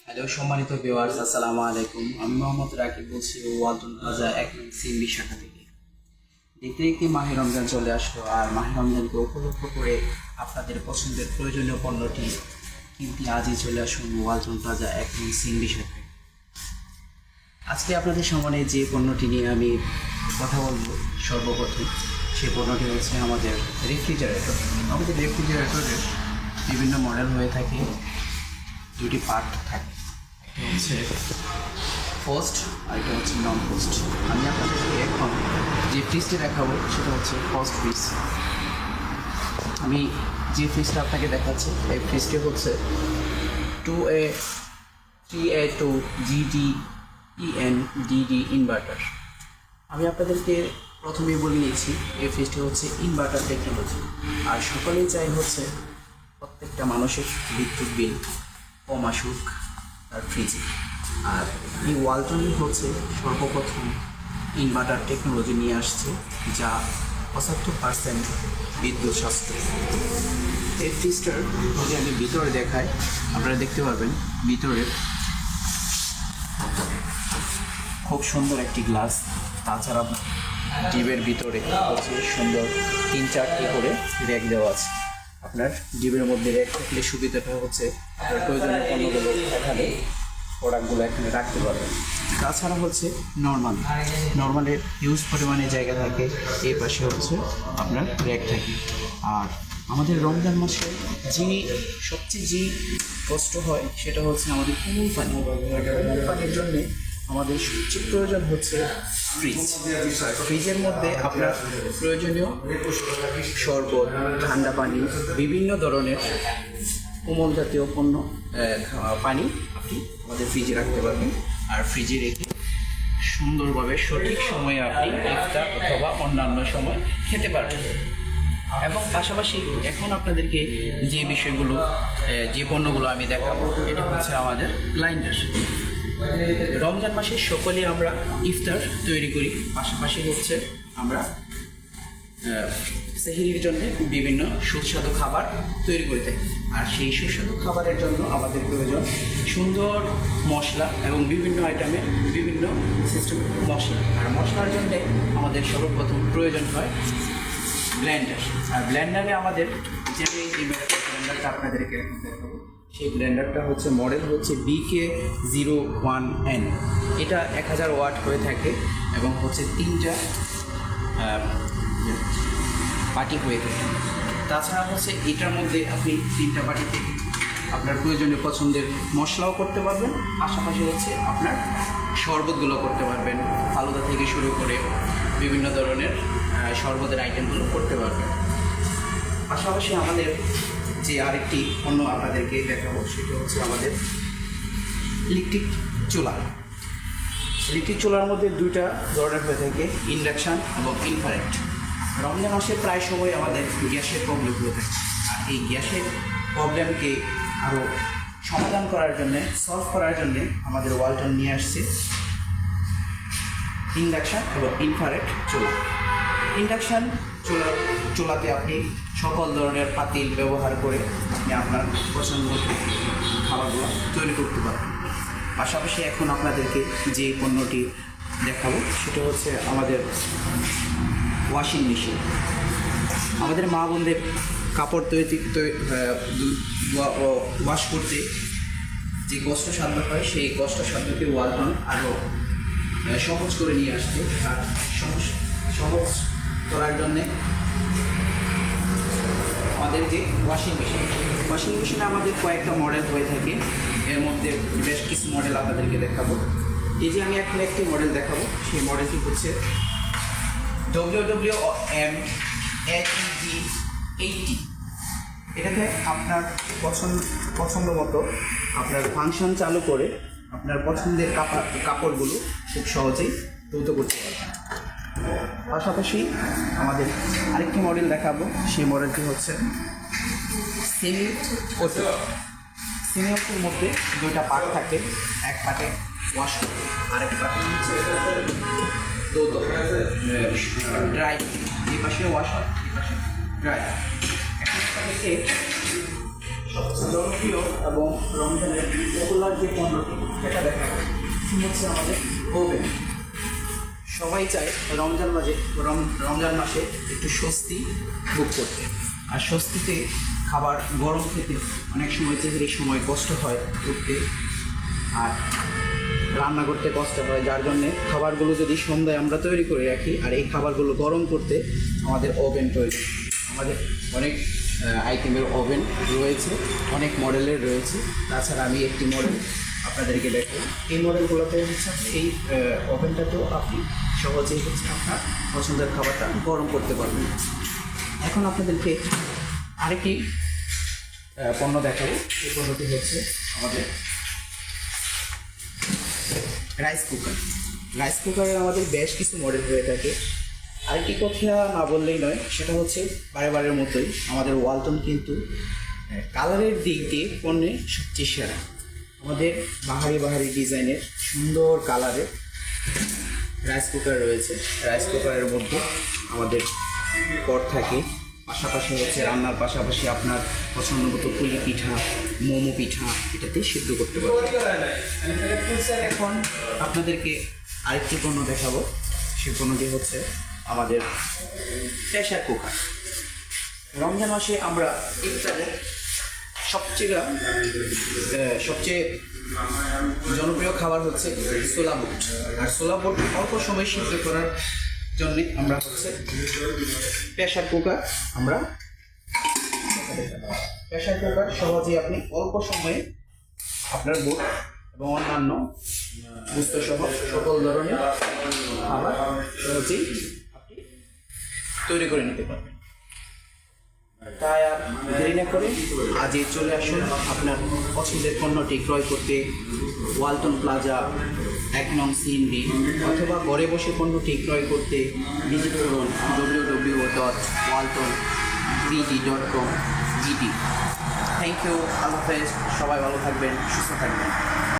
Hello সম্মানিত viewers, আসসালামু আলাইকুম। আমি মোহাম্মদ রাকিব বলছি ওয়ালটন প্লাজা 1 নং সিএমবি শাখা থেকে। দেখতে দেখতে মাহে রমজান চলে আসলো, আর মাহে রমজানকে উপলক্ষ করে আপনাদের পছন্দের প্রয়োজনীয় পণ্যটি কিনতে আজই চলে আসুন ওয়ালটন প্লাজা 1 নং সিএমবি শাখায়। আজকে আপনাদের সামনে যে পণ্যটি নিয়ে আমি কথা বলবো, সর্বপ্রথম সেই পণ্যটি হচ্ছে আমাদের রেফ্রিজারেটর। আমাদের রেফ্রিজারেটরের বিভিন্ন মডেল হয়ে থাকে, দুটি পার্ট থাকে, একটা হচ্ছে ফার্স্ট আর একটা হচ্ছে নন ফার্স্ট। আমি আপনাদেরকে এখন যে ফ্রিজটি দেখাবো সেটা হচ্ছে ফার্স্ট ফ্রিজ। আমি যে ফ্রিজটা আপনাকে দেখাচ্ছি এই ফ্রিজটি হচ্ছে 3A2 GDENDD ইনভার্টার। আমি আপনাদেরকে প্রথমেই বলে নিয়েছি এই ফ্রিজটি হচ্ছে ইনভার্টার টেকনোলজি, আর সকলেই চাই হচ্ছে প্রত্যেকটা মানুষের বিদ্যুৎ বিল কম আসুক তার ফ্রিজে। আর এই ওয়ালটনই হচ্ছে সর্বপ্রথম ইনভার্টার টেকনোলজি নিয়ে আসছে, যা 75% বিদ্যুৎ সাশ্রয়। এই ফ্রিজটার যদি আমি ভিতরে দেখাই, আপনারা দেখতে পারবেন ভিতরে খুব সুন্দর একটি গ্লাস। তাছাড়া ডিবের ভিতরে হচ্ছে সুন্দর 3-4টি করে র্যাক দেওয়া আছে। আপনার ডিবের মধ্যে র্যাক থাকলে সুবিধাটা হচ্ছে আপনার প্রয়োজনীয় পণ্যগুলো এখানে প্রোডাক্টগুলো এখানে রাখতে পারবেন। তাছাড়া হচ্ছে নর্মালের হিউজ পরিমাণে জায়গা থাকে, এই পাশে হচ্ছে আপনার র্যাক থাকে। আর আমাদের রমজান মাসে সবচেয়ে কষ্ট হয় সেটা হচ্ছে আমাদের কোমল পানির জন্যে আমাদের সবচেয়ে প্রয়োজন হচ্ছে ফ্রিজের মধ্যে আপনার প্রয়োজনীয় শরবত, ঠান্ডা পানি, বিভিন্ন ধরনের কোমল জাতীয় পণ্য পানি আপনি আমাদের ফ্রিজে রাখতে পারবেন। আর ফ্রিজে রেখে সুন্দরভাবে সঠিক সময়ে আপনি ইফতার অথবা অন্যান্য সময় খেতে পারবেন। এবং পাশাপাশি এখন আপনাদেরকে যে পণ্যগুলো আমি দেখাবো এটা হচ্ছে আমাদের গ্রাইন্ডার। রমজান মাসে সকলে আমরা ইফতার তৈরি করি, পাশাপাশি হচ্ছে আমরা সেহরির জন্য বিভিন্ন সুস্বাদু খাবার তৈরি করে থাকি। আর সেই সুস্বাদু খাবারের জন্য আমাদের প্রয়োজন সুন্দর মশলা এবং বিভিন্ন আইটেমের বিভিন্ন সিস্টেমের মশলা। আর মশলার জন্যে আমাদের সর্বপ্রথম প্রয়োজন হয় ব্লেন্ডার। আর ব্লেন্ডারে আমাদের যে ব্লেন্ডারটা আপনাদেরকে এখন দেখাবো, সেই ব্লেন্ডারটা হচ্ছে মডেল হচ্ছে BK01N। এটা 1000 ওয়াট হয়ে থাকে এবং হচ্ছে 3টা পাটি হয়ে থাকে। তাছাড়া হচ্ছে এটার মধ্যে আপনি 3টা পাটিতে আপনার প্রয়োজনীয় পছন্দের মশলাও করতে পারবেন, পাশাপাশি হচ্ছে আপনার শরবতগুলো করতে পারবেন, ফালুদা থেকে শুরু করে বিভিন্ন ধরনের শরবতের আইটেমগুলো করতে পারবেন। পাশাপাশি আমাদের যে আরেকটি পণ্য আপনাদেরকে দেখাবো সেটা হচ্ছে আমাদের ইলেকট্রিক চুলা। ইলেকট্রিক চুলার মধ্যে 2টা ধরনের হয়ে থাকে, ইন্ডাকশান এবং ইনফ্রারেড। রমজান মাসে প্রায় সময় আমাদের গ্যাসের প্রবলেম হয়ে থাকে, আর এই গ্যাসের প্রবলেমকে আরও সমাধান করার জন্যে, সলভ করার জন্যে আমাদের ওয়ালটন নিয়ে আসছে ইন্ডাকশান এবং ইনফ্রারেড চুলা। ইন্ডাকশান চুলাতে আপনি সকল ধরনের পাতিল ব্যবহার করে আপনি আপনার পছন্দ খাবারগুলো তৈরি করতে পারবেন। পাশাপাশি এখন আপনাদেরকে যে পণ্যটি দেখাবো সেটা হচ্ছে আমাদের ওয়াশিং মেশিন। আমাদের মা বোনদের কাপড় ওয়াশ করতে যে কষ্টসাধ্য হয়, সেই কষ্টসাধ্যকে ওয়ালটন আরও সহজ করে নিয়ে আসছে। আর সহজ করার জন্যে আমাদের যে ওয়াশিং মেশিনে আমাদের কয়েকটা মডেল হয়ে থাকে, এর মধ্যে বেশ কিছু মডেল আপনাদেরকে দেখাবো। এই যে আমি এখন একটি মডেল দেখাবো, সেই মডেলটি হচ্ছে WWM-HEG80। এটাতে আপনার পছন্দ মতো আপনার ফাংশন চালু করে আপনার পছন্দের কাপড়গুলো খুব সহজেই দ্রুত করতে পারবেন। পাশাপাশি আমাদের আরেকটি মডেল দেখাবো, সেই মডেলটি হচ্ছে সেমি অটো। সেমি অটোর মধ্যে 2টা পার্ট থাকে, এক পার্টে ওয়াশ করে, আরেক পার্টে হচ্ছে ড্রাই। এই পাশে ওয়াশ হয়, এই পাশে ড্রাই। এখন আপনাদেরকে সবচেয়ে জনপ্রিয় এবং রমজানের পপুলার যে পণ্যটি সেটা দেখা যায় সেটি হচ্ছে আমাদের ওভেন। সবাই চায় রমজান মাসে একটু স্বস্তি ভোগ করতে, আর স্বস্তিতে খাবার গরম খেতে অনেক সময় চেহারির সময় কষ্ট হয় উঠতে, আর রান্না করতে কষ্ট হয়, যার জন্যে খাবারগুলো যদি সন্ধ্যায় আমরা তৈরি করে রাখি আর এই খাবারগুলো গরম করতে আমাদের ওভেন প্রয়োজন। আমাদের অনেক আইটেমের ওভেন রয়েছে, অনেক মডেলের রয়েছে। তাছাড়া আমি একটি মডেল আপনাদেরকে দেখাই। এই মডেলগুলোতে হচ্ছে আপনি এই ওভেনটাতেও আপনি সহজেই হচ্ছে আপনার পছন্দের খাবারটা গরম করতে পারবেন। এখন আপনাদেরকে আরেকটি পণ্য দেখাবো। এই পণ্যটি হচ্ছে আমাদের রাইস কুকার। রাইস কুকারের আমাদের বেশ কিছু মডেল হয়ে থাকে। আরেকটি কথা না বললেই নয়, সেটা হচ্ছে বারেবারের মতোই আমাদের ওয়ালটন কিন্তু কালারের দিক দিয়ে পণ্যে সবচেয়ে সেরা। আমাদের বাহারি ডিজাইনের সুন্দর কালারের রাইস কুকার রয়েছে। রাইস কুকারের মধ্যে আমাদের পট থাকে, পাশাপাশি হচ্ছে রান্নার পাশাপাশি আপনার পছন্দ মতো পুলি পিঠা, মোমো পিঠা এটাতে সিদ্ধ করতে পারবেন। এখন আপনাদেরকে আরেকটি পণ্য দেখাবো। সে পণ্যটি হচ্ছে আমাদের প্রেসার কুকার। রমজান মাসে আমরা ইফতারে সবচেয়ে জনপ্রিয় খাবার হচ্ছে ছোলা বুট। আর ছোলা বুট অল্প সময় সিদ্ধ করার জন্যে আমরা হচ্ছে প্রেসার কুকার সহজেই আপনি অল্প সময়ে আপনার বুট এবং অন্যান্য গুস্ত সহ সকল ধরনের খাবার সহজেই আপনি তৈরি করে নিতে পারবেন। তাই আর দেরি না করে আজই চলে আসুন আপনার পছন্দের পণ্যটি ক্রয় করতে ওয়ালটন প্লাজা 1 নং CNB, অথবা ঘরে বসে পণ্যটি ক্রয় করতে ভিজিট করুন www.walton3d.com/GT। থ্যাংক ইউ, আল্লাহ হাফেজ, সবাই ভালো থাকবেন, সুস্থ থাকবেন।